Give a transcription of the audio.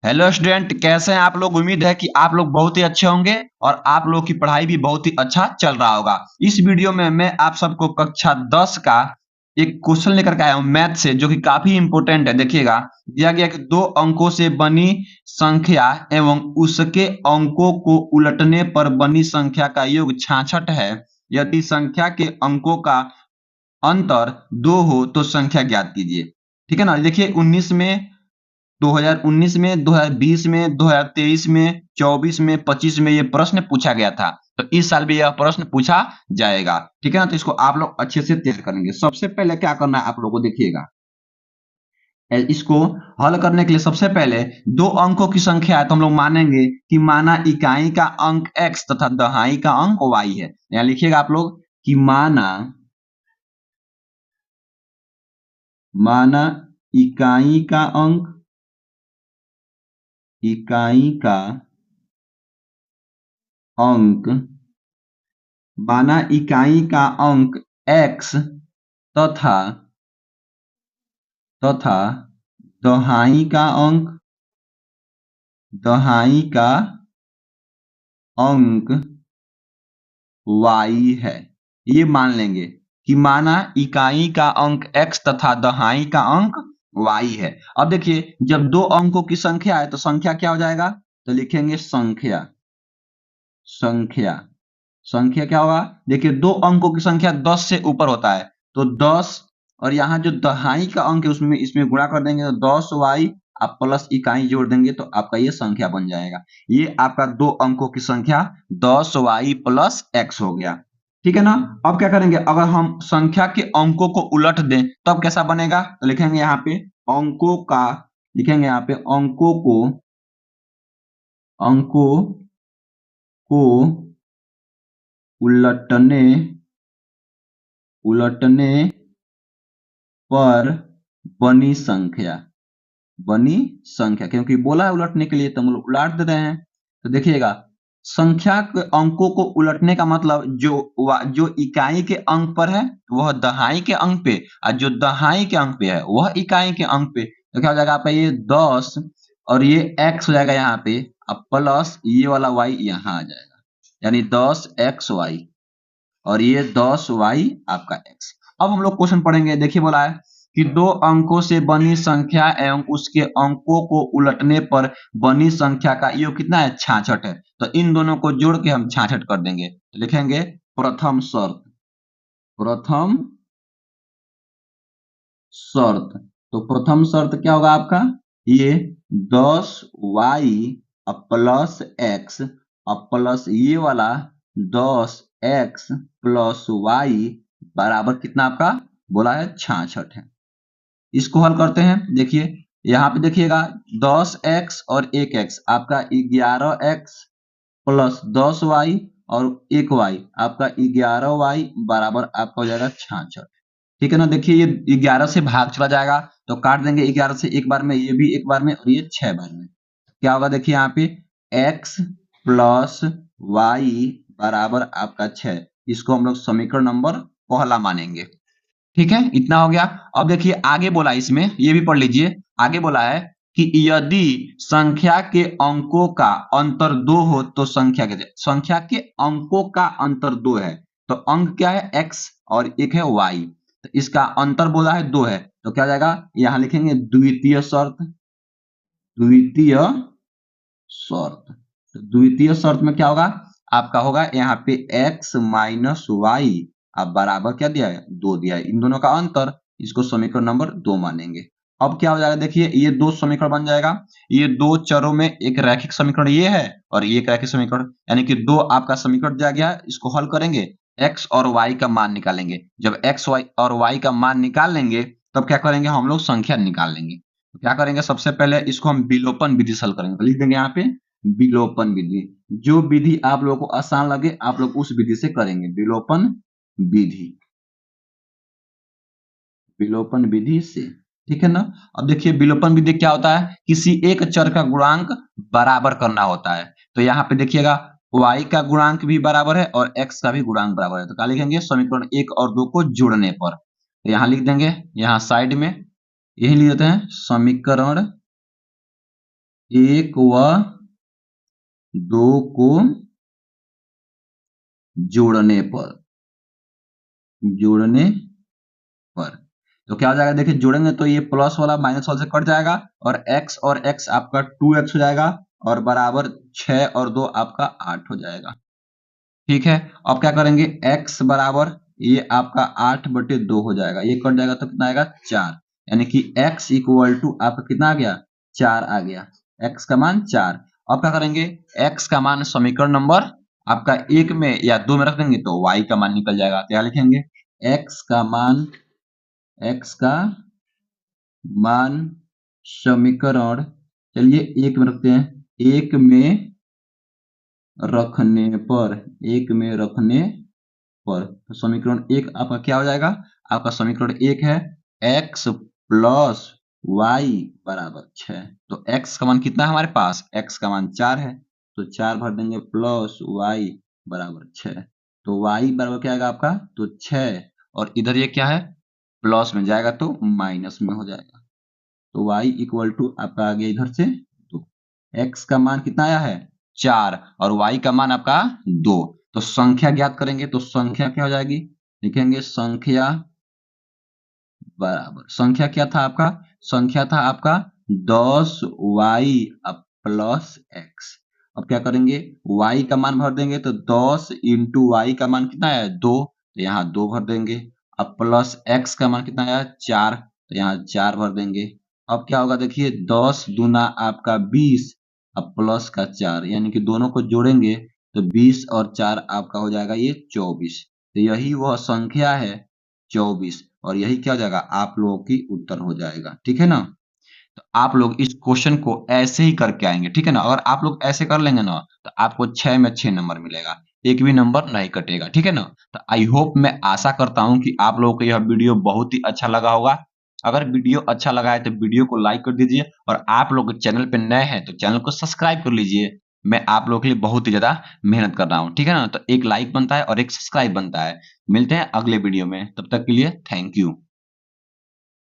Hello student, कैसे हैं आप लोग। उम्मीद है कि आप लोग बहुत ही अच्छे होंगे और आप लोग की पढ़ाई भी बहुत ही अच्छा चल रहा होगा। इस वीडियो में मैं आप सबको कक्षा 10 का एक क्वेश्चन लेकर के आया हूं मैथ से, जो कि काफी इंपॉर्टेंट है। देखिएगा, दिया गया कि दो अंकों से बनी संख्या एवं उसके अंकों को उलटने पर बनी संख्या का योग 66 है। यदि संख्या के अंकों का अंतर 2 हो तो संख्या ज्ञात कीजिए। ठीक है ना। देखिए 19 में, 2019 में, 2020 में, 2023 में, 24 में, 25 में ये प्रश्न पूछा गया था। तो इस साल भी यह प्रश्न पूछा जाएगा। ठीक है ना। तो इसको आप लोग अच्छे से तैयार करेंगे। सबसे पहले क्या करना है आप लोगों को, देखिएगा, इसको हल करने के लिए सबसे पहले दो अंकों की संख्या है तो हम लोग मानेंगे कि माना इकाई का अंक x तथा दहाई का अंक y है। यहाँ लिखिएगा आप लोग कि माना इकाई का अंक माना इकाई का अंक x तथा दहाई का अंक y है। ये मान लेंगे कि माना इकाई का अंक x तथा दहाई का अंक y है। अब देखिए, जब दो अंकों की संख्या है तो संख्या क्या हो जाएगा, तो लिखेंगे संख्या क्या होगा। देखिए, दो अंकों की संख्या 10 से ऊपर होता है तो 10, और यहाँ जो दहाई का अंक है उसमें इसमें गुणा कर देंगे तो 10y, आप प्लस इकाई जोड़ देंगे तो आपका ये संख्या बन जाएगा। ये आपका दो अंकों की संख्या 10y प्लस x हो गया। ठीक है ना। अब क्या करेंगे, अगर हम संख्या के अंकों को उलट दें तब कैसा बनेगा, तो लिखेंगे यहाँ पे अंकों को उलटने पर बनी संख्या, क्योंकि बोला है उलटने के लिए तो हम लोग उलट दे रहे हैं। तो देखिएगा, संख्या के अंकों को उलटने का मतलब जो इकाई के अंक पर है वह दहाई के अंक पे, और जो दहाई के अंक पे है वह इकाई के अंक पे। तो क्या हो जाएगा आपका, ये 10 और ये x हो जाएगा यहाँ पे, अब प्लस ये वाला y यहाँ आ जाएगा, यानी 10xy, और ये 10y आपका x। अब हम लोग क्वेश्चन पढ़ेंगे। देखिए, बोला है कि दो अंकों से बनी संख्या एवं उसके अंकों को उलटने पर बनी संख्या का योग कितना है, 66 है। तो इन दोनों को जोड़ के हम 66 कर देंगे। तो लिखेंगे प्रथम शर्त। तो प्रथम शर्त क्या होगा आपका, ये 10y प्लस x प्लस ये वाला 10x प्लस y बराबर कितना आपका बोला है, 66 है। इसको हल करते हैं। देखिए यहाँ पे देखिएगा, 10x और 1x आपका 11x प्लस 10y और 1y आपका 11y बराबर आपका हो जाएगा 66। ठीक है ना। देखिए, ये 11 से भाग चला जाएगा तो काट देंगे 11 से एक बार में, ये भी एक बार में और ये 6 बार में। क्या होगा, देखिए यहाँ पे x प्लस y बराबर आपका 6। इसको हम लोग समीकरण नंबर पहला मानेंगे। ठीक है, इतना हो गया। अब देखिए आगे बोला, इसमें ये भी पढ़ लीजिए। आगे बोला है कि यदि संख्या के अंकों का अंतर 2 हो तो संख्या संख्या के अंकों का अंतर 2 है। तो अंक क्या है, x और एक है y। तो इसका अंतर बोला है 2 है, तो क्या हो जाएगा, यहां लिखेंगे द्वितीय शर्त। तो द्वितीय शर्त में क्या होगा, आपका होगा यहाँ पे x माइनस वाई, अब बराबर क्या दिया है, 2 दिया है। इन दोनों का अंतर, इसको समीकरण नंबर 2 मानेंगे। अब क्या हो जाएगा, देखिए ये दो समीकरण बन जाएगा। ये दो चरों में एक रैखिक समीकरण ये है और ये एक रैखिक समीकरण, यानी कि दो आपका समीकरण दिया गया है। इसको हल करेंगे, x और y का मान निकालेंगे। जब x और y का मान निकाल लेंगे तब क्या करेंगे, हम लोग संख्या निकाल लेंगे। तो क्या करेंगे, सबसे पहले इसको हम विलोपन विधि से हल करेंगे। तो लिख देंगे यहाँ पे विलोपन विधि। जो विधि आप लोगों को आसान लगे आप लोग उस विधि से करेंगे। विलोपन विधि से, ठीक है ना। अब देखिए विलोपन विधि क्या होता है, किसी एक चर का गुणांक बराबर करना होता है। तो यहाँ पे देखिएगा, y का गुणांक भी बराबर है और x का भी गुणांक बराबर है। तो क्या लिखेंगे, समीकरण 1 और 2 को जोड़ने पर। तो यहाँ लिख देंगे, यहाँ साइड में यही लिख देते हैं, समीकरण 1 व 2 को जोड़ने पर तो क्या हो जाएगा, देखिए जोड़ेंगे तो ये प्लस वाला माइनस वाला से कट जाएगा और x आपका 2x हो जाएगा और बराबर 6 और 2 आपका 8 हो जाएगा। ठीक है, अब क्या करेंगे, x बराबर ये आपका 8/2 हो जाएगा, ये कट जाएगा तो कितना आएगा 4, यानी कि x इक्वल टू आपका कितना आ गया 4 आ गया, x का मान 4। अब क्या करेंगे, x का मान समीकरण नंबर आपका 1 में या 2 में रख देंगे तो y का मान निकल जाएगा। क्या लिखेंगे, x का मान समीकरण, चलिए 1 में रखते हैं, 1 में रखने पर तो समीकरण 1 आपका क्या हो जाएगा, आपका समीकरण 1 है x प्लस y बराबर 6। तो x का मान कितना है हमारे पास, x का मान 4 है तो 4 भर देंगे प्लस y बराबर 6। तो y बराबर क्या आएगा आपका, तो 6 और इधर ये क्या है प्लस में जाएगा तो माइनस में हो जाएगा। तो y इक्वल टू आपका आ गया इधर से 2। x का मान कितना आया है 4 और y का मान आपका 2। तो संख्या ज्ञात करेंगे तो संख्या क्या हो जाएगी, लिखेंगे संख्या बराबर, संख्या क्या था आपका, संख्या था आपका 10y प्लस x। अब क्या करेंगे, y का मान भर देंगे तो 10 इंटू y का मान कितना है 2, तो यहाँ 2 भर देंगे। अब प्लस x का मान कितना है 4, तो यहाँ 4 भर देंगे। अब क्या होगा देखिए 10 दूना आपका 20 अब प्लस का 4, यानी कि दोनों को जोड़ेंगे तो 20 और 4 आपका हो जाएगा ये 24। तो यही वह संख्या है 24 और यही क्या हो जाएगा आप लोगों की उत्तर हो जाएगा। ठीक है ना, तो आप लोग इस क्वेश्चन को ऐसे ही करके आएंगे। ठीक है ना, अगर आप लोग ऐसे कर लेंगे ना तो आपको 6 में 6 नंबर मिलेगा, एक भी नंबर नहीं कटेगा। ठीक है ना, तो आई होप, मैं आशा करता हूं कि आप लोगों को यह वीडियो बहुत ही अच्छा लगा होगा। अगर वीडियो अच्छा लगा है तो वीडियो को लाइक कर दीजिए और आप लोग चैनल पे नए हैं तो चैनल को सब्सक्राइब कर लीजिए। मैं आप लोगों के लिए बहुत ही ज्यादा मेहनत कर रहा हूँ। ठीक है ना, तो एक लाइक बनता है और एक सब्सक्राइब बनता है। मिलते हैं अगले वीडियो में, तब तक के लिए थैंक यू।